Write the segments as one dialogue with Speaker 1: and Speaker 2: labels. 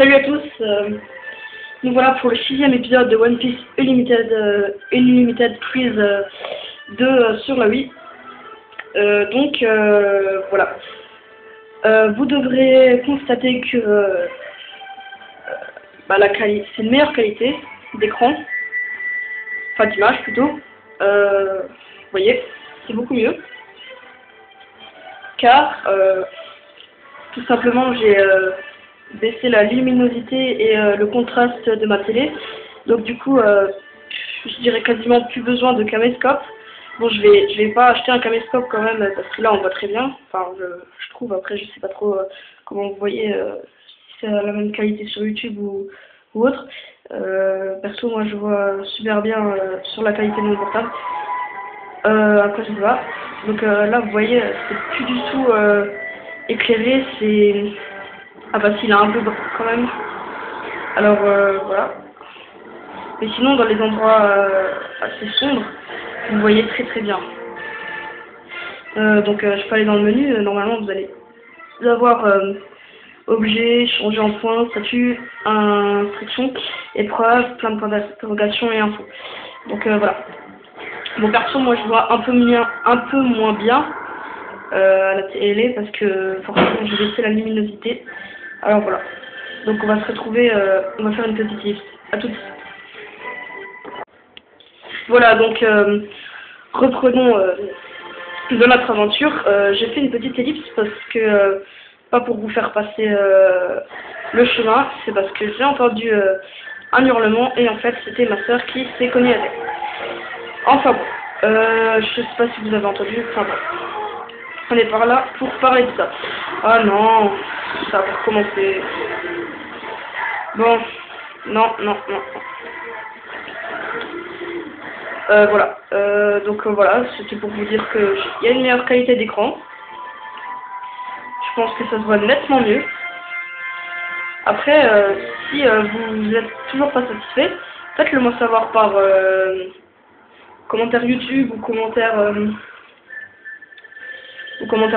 Speaker 1: Salut à tous, nous voilà pour le 6e épisode de One Piece Unlimited Quiz 2 sur la Wii. Voilà. Vous devrez constater que c'est une meilleure qualité d'écran, enfin d'image plutôt. Vous voyez, c'est beaucoup mieux. Car tout simplement j'ai baisser la luminosité et le contraste de ma télé. Donc du coup, je dirais quasiment plus besoin de caméscope. Bon, je vais pas acheter un caméscope quand même parce que là on voit très bien. Enfin, je trouve. Après, je sais pas trop comment vous voyez, si c'est la même qualité sur YouTube ou autre. Perso, moi je vois super bien sur la qualité de mon portable. Après, je sais pas. Donc là, vous voyez, c'est plus du tout éclairé. C'est ah bah s'il a un peu quand même. Alors voilà. Mais sinon dans les endroits assez sombres, vous voyez très très bien. Je peux aller dans le menu. Normalement vous allez avoir objet, changer en point, statut, instruction, épreuve, plein de points d'interrogation et infos. Donc voilà. Bon perso moi je vois un peu moins bien à la télé parce que forcément j'ai baissé la luminosité. Alors voilà, donc on va se retrouver, on va faire une petite liste. À tout de suite. Voilà, donc reprenons de notre aventure. J'ai fait une petite ellipse parce que, pas pour vous faire passer le chemin, c'est parce que j'ai entendu un hurlement et en fait c'était ma soeur qui s'est cognée avec. Enfin bon, je sais pas si vous avez entendu, enfin bon. On est par là pour parler de ça. Ah non, ça va recommencer. Bon, non. Voilà, voilà, c'était pour vous dire qu'il y a une meilleure qualité d'écran. Je pense que ça se voit nettement mieux. Après, si vous êtes toujours pas satisfait, faites-le moi savoir par commentaire YouTube ou commentaire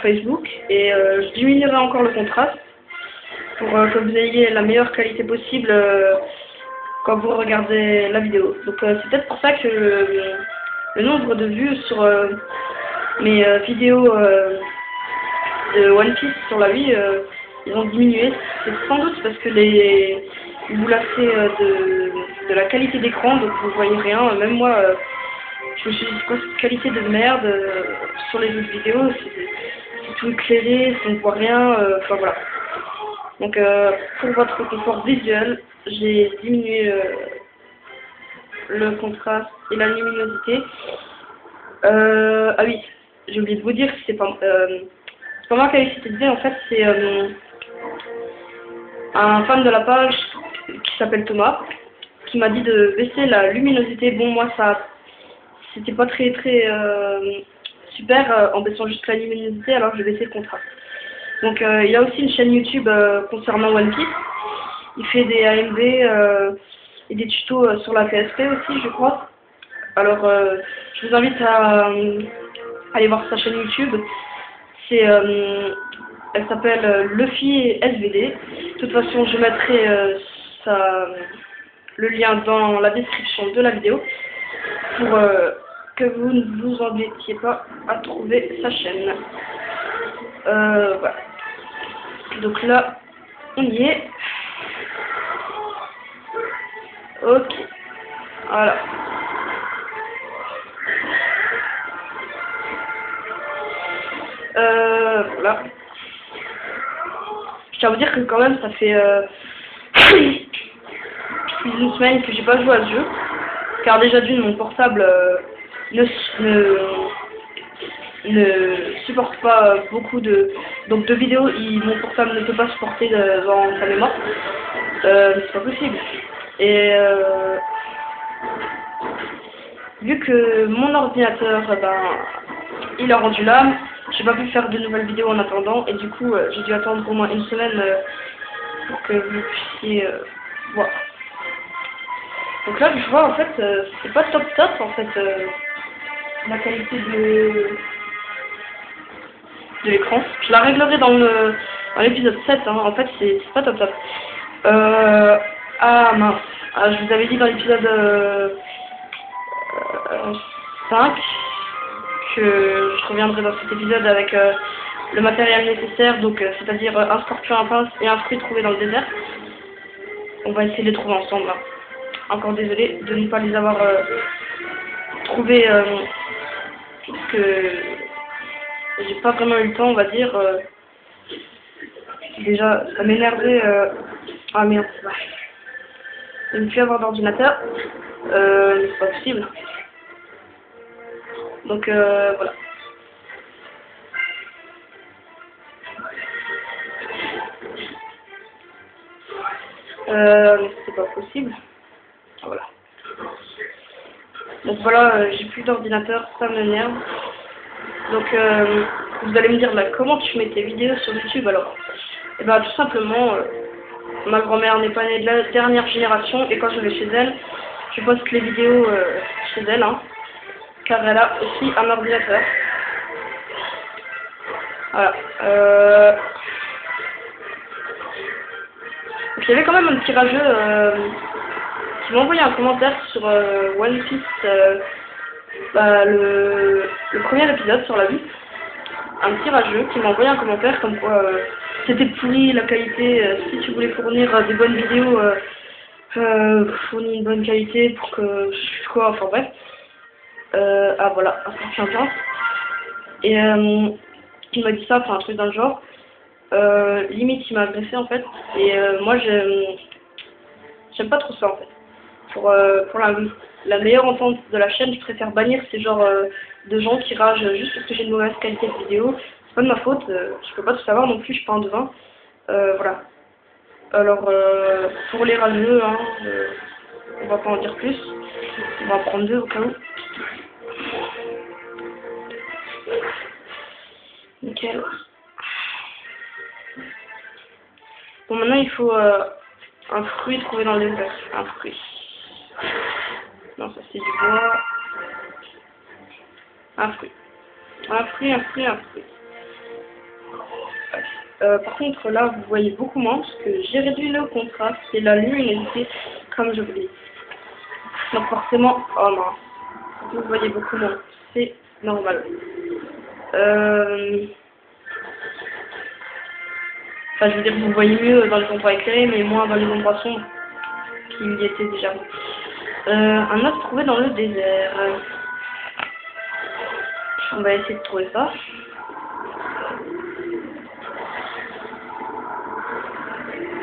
Speaker 1: Facebook et je diminuerai encore le contraste pour que vous ayez la meilleure qualité possible quand vous regardez la vidéo. Donc c'est peut-être pour ça que le nombre de vues sur mes vidéos de One Piece sur la Wii ils ont diminué. C'est sans doute parce que vous lassez de la qualité d'écran, donc vous voyez rien. Même moi je me suis dit c'est quoi cette qualité de merde sur les autres vidéos, c'est tout éclairé, on ne voit rien, enfin voilà. Donc pour votre confort visuel, j'ai diminué le contraste et la luminosité. Ah oui, j'ai oublié de vous dire que c'est pas moi qui ai eu cette idée, en fait c'est un fan de la page qui s'appelle Thomas qui m'a dit de baisser la luminosité. Bon moi c'était pas très super en baissant juste la luminosité, alors je vais baisser le contraste. Donc il a aussi une chaîne YouTube concernant One Piece. Il fait des AMV et des tutos sur la PSP aussi, je crois. Alors je vous invite à aller voir sa chaîne YouTube. Elle s'appelle Luffy SVD. De toute façon, je mettrai le lien dans la description de la vidéo pour que vous ne vous embêtiez pas à trouver sa chaîne. Voilà. Donc là, on y est. Ok. Voilà. Voilà. Je tiens à vous dire que quand même, ça fait plus d'une semaine que j'ai pas joué à ce jeu. Car déjà d'une, mon portable ne supporte pas beaucoup de vidéos. Mon portable ne peut pas supporter dans sa mémoire. C'est pas possible. Et vu que mon ordinateur, il a rendu l'âme, j'ai pas pu faire de nouvelles vidéos en attendant. Et du coup, j'ai dû attendre au moins une semaine pour que vous puissiez voir. Donc là, je vois en fait, c'est pas top en fait la qualité de l'écran. Je la réglerai dans l'épisode 7, hein. En fait c'est pas top. Ah mince, ah, je vous avais dit dans l'épisode 5 que je reviendrai dans cet épisode avec le matériel nécessaire, donc c'est-à-dire un scorpion, un pince et un fruit trouvé dans le désert. On va essayer de les trouver ensemble. Hein. Encore désolé de ne pas les avoir trouvés, parce que j'ai pas vraiment eu le temps, on va dire. Déjà, ça m'énervait. Ah merde, de ne plus avoir d'ordinateur. C'est pas possible. Donc voilà. C'est pas possible. Voilà. Donc voilà, j'ai plus d'ordinateur, ça m'énerve. Donc vous allez me dire là, comment tu mets tes vidéos sur YouTube alors? Et ben tout simplement, ma grand-mère n'est pas née de la dernière génération et quand je vais chez elle, je poste les vidéos chez elle, hein, car elle a aussi un ordinateur. Voilà. Donc il y avait quand même un petit rageux qui m'a envoyé un commentaire sur One Piece, le premier épisode sur la vie. Un petit rageux qui m'a envoyé un commentaire comme quoi c'était pourri la qualité, si tu voulais fournir des bonnes vidéos, fournis une bonne qualité pour que je sais quoi, enfin bref. Ah voilà, un scorpion pince. Et il m'a dit ça, enfin un truc dans le genre. Limite il m'a agressé en fait. Et moi j'aime pas trop ça en fait. Pour la meilleure entente de la chaîne, je préfère bannir ces genres de gens qui ragent juste parce que j'ai une mauvaise qualité de vidéo. C'est pas de ma faute, je peux pas tout savoir non plus, je suis pas un devin. Voilà. Alors, pour les rageux, hein, on va pas en dire plus. On va en prendre deux au cas où. Nickel. Bon, maintenant il faut un fruit trouvé dans le désert. Un fruit. Non, ça c'est du bois. Un fruit. Un fruit, un fruit, un fruit. Par contre, là, vous voyez beaucoup moins parce que j'ai réduit le contraste et la luminosité, comme je vous l'ai dit. Donc forcément, oh non, vous voyez beaucoup moins. C'est normal. Enfin, je veux dire, vous voyez mieux dans les endroits éclairés, mais moins dans les endroits sombres qui y étaient déjà. Un œuf trouvé dans le désert. On va essayer de trouver ça.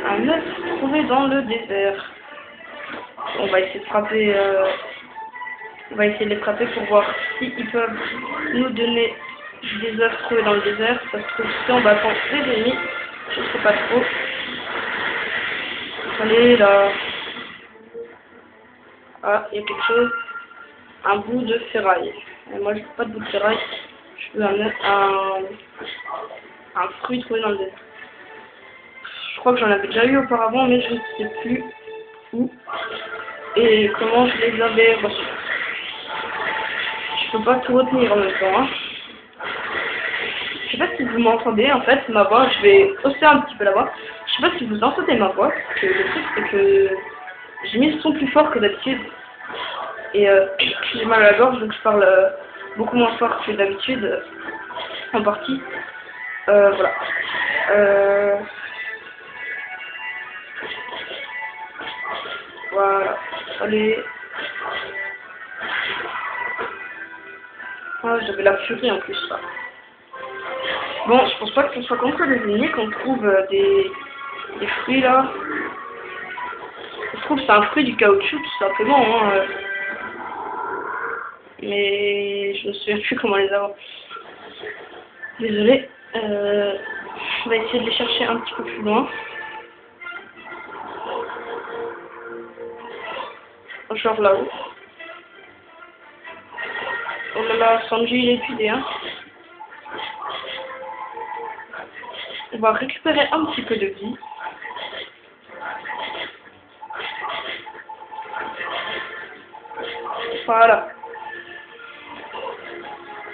Speaker 1: Un œuf trouvé dans le désert. On va essayer de frapper. On va essayer de les frapper pour voir s'ils peuvent nous donner des œufs trouvés dans le désert. Ça se trouve si on battant des ennemis. Je sais pas trop. Allez là. Ah, il y a quelque chose. Un bout de ferraille. Et moi, je veux pas de bout de ferraille. Je veux un fruit trouvé dans le désert. Je crois que j'en avais déjà eu auparavant, mais je ne sais plus où et comment je les avais reçus. Je peux pas tout retenir en même temps. Hein. Je sais pas si vous m'entendez, en fait, ma voix, je vais hausser un petit peu la voix. Je sais pas si vous entendez ma voix, parce que le truc c'est que j'ai mis le son plus fort que d'habitude. Et j'ai mal à la gorge, donc je parle beaucoup moins fort que d'habitude, en partie. Voilà. Voilà. Allez. Ah, j'avais la furie en plus, ça. Bon, je pense pas que ce soit contre les ennemis qu'on trouve des fruits là. Je trouve que c'est un fruit du caoutchouc tout simplement. Hein, mais je me souviens plus comment les avoir. Désolé. On va essayer de les chercher un petit peu plus loin. Genre là-haut. Oh là là, Sanji il est épuisé, hein. On va récupérer un petit peu de vie. Voilà.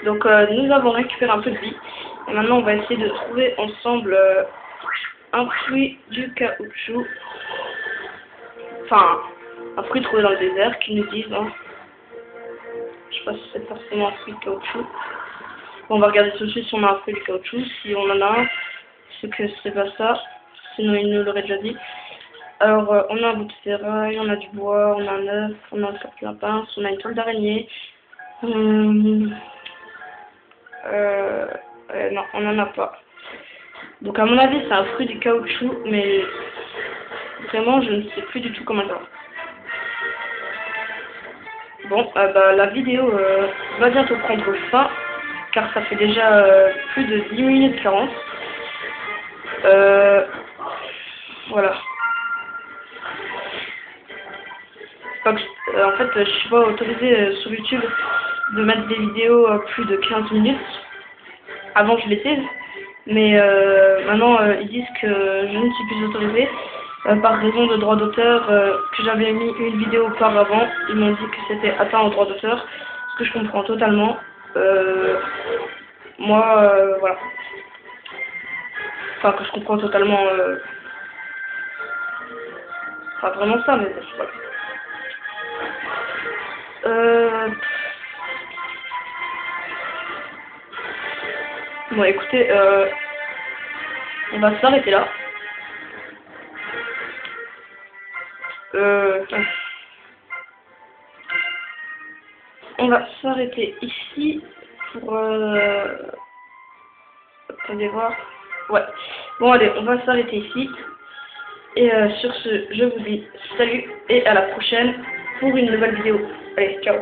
Speaker 1: Donc nous avons récupéré un peu de vie. Et maintenant on va essayer de trouver ensemble un fruit du caoutchouc. enfin, un fruit trouvé dans le désert, qu'ils nous disent, hein. Je sais pas si c'est forcément un fruit de caoutchouc. Bon, on va regarder tout de suite si on a un fruit de caoutchouc, si on en a un, c'est que c'est pas ça, sinon il nous l'aurait déjà dit. Alors, on a un bout de ferraille, on a du bois, on a un œuf, on a un scorpion à pince, on a une toile d'araignée. Non, on n'en a pas. Donc, à mon avis, c'est un fruit de caoutchouc, mais vraiment, je ne sais plus du tout comment ça va. Bon, bah, la vidéo va bientôt prendre fin, car ça fait déjà plus de 10 minutes 40. Voilà. Pas que en fait, je suis pas autorisée sur YouTube de mettre des vidéos plus de 15 minutes. Avant, je l'étais, mais maintenant, ils disent que je ne suis plus autorisée par raison de droit d'auteur, que j'avais mis une vidéo auparavant. Ils m'ont dit que c'était atteint au droit d'auteur, ce que je comprends totalement. Moi, voilà. Enfin, que je comprends totalement. Pas vraiment ça, mais voilà. Bon, écoutez, on va s'arrêter là. On va s'arrêter ici pour... Attendez voir. Ouais. Bon, allez, on va s'arrêter ici. Et sur ce, je vous dis salut et à la prochaine pour une nouvelle vidéo. Allez, ciao.